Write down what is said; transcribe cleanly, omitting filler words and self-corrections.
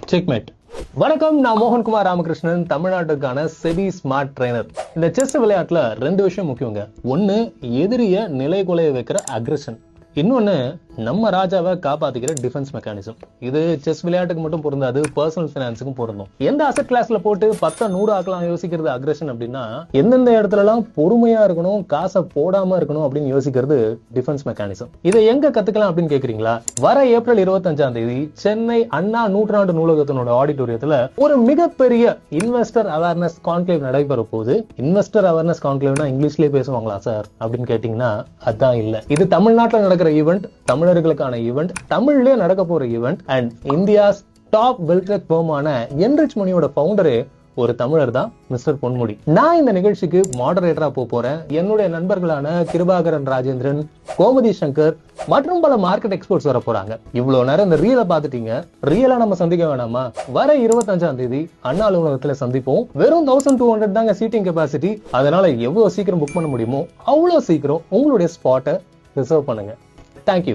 Checkmate. வணக்கம், நான் மோகன்குமார் ராமகிருஷ்ணன், தமிழ்நாட்டுக்கான செபி ஸ்மார்ட் ட்ரெய்னர். இந்த செஸ் விளையாட்டுல ரெண்டு விஷயம் முக்கியங்க. ஒன்னு, எதிரிய நிலை குலைய வைக்கிற அக்ரெஷன். இன்னொன்னு, நம்ம ராஜாவை காப்பாத்திக்கிற டிஃபென்ஸ் மெக்கானிசம். இது செஸ் விளையாட்டுக்கு மட்டும் பொருந்தாது, பர்சனல் பினான்ஸுக்கும் பொருந்தும். எந்த அசெட் கிளாஸ்ல போட்டு 10-100 ஆக்கலாம் யோசிக்கிறது அக்ரெஷன் அப்படின்னா, எந்தெந்த இடத்துல எல்லாம் பொறுமையா இருக்கணும், காசை போடாம இருக்கணும் அப்படின்னு யோசிக்கிறது டிஃபென்ஸ் மெக்கானிசம். இதை எங்க கத்துக்கலாம் அப்படின்னு கேக்குறீங்களா? வர ஏப்ரல் 25 சென்னை அண்ணா நூற்றாண்டு நூலகத்தினோட ஆடிட்டோரியத்துல ஒரு மிகப்பெரிய இன்வெஸ்டர் அவேர்னஸ் கான்க்ளேவ் நடைபெற போகுது. இன்வெஸ்டர் அவேர்னஸ் கான்க்ளேவ்னா இங்கிலீஷ்லயே பேசுவாங்களா சார் அப்படின்னு கேட்டீங்கன்னா அதான் இல்ல. இது தமிழ்நாட்டில் நடக்கிற ஈவெண்ட், தமிழர்களுக்கான ஈவெண்ட், தமிழ்லயே நடக்க போற event. And India's top wealthtech ஃபர்மான என்ரிச் மணியோட ஃபவுண்டரே ஒரு தமிழர் தான், மிஸ்டர் பொன்முடி. நான் இந்த நிகழ்ச்சிக்கு மாடரேட்டரா போறேன். என்னுடைய நண்பர்களான கிருபாகரன் ராஜேந்திரன், கோமதி சங்கர் மற்றும் பல மார்க்கெட் எக்ஸ்பர்ட்ஸ் வர போறாங்க. இவ்வளவு நேரம் இந்த ரீலை பாத்துட்டீங்க, ரியலா நம்ம சந்திக்க வேணாமா? வர 25 அண்ணா அலுவலகத்துல சந்திப்போம். வெறும் 1200 தாங்க சீட்டிங் கெபாசிட்டி. அதனால எவ்வளவு சீக்கிரம் புக் பண்ண முடியுமோ அவ்வளவு சீக்கிரம் உங்களுடைய ஸ்பாட்டை ரிசர்வ் பண்ணுங்க. தேங்க்யூ.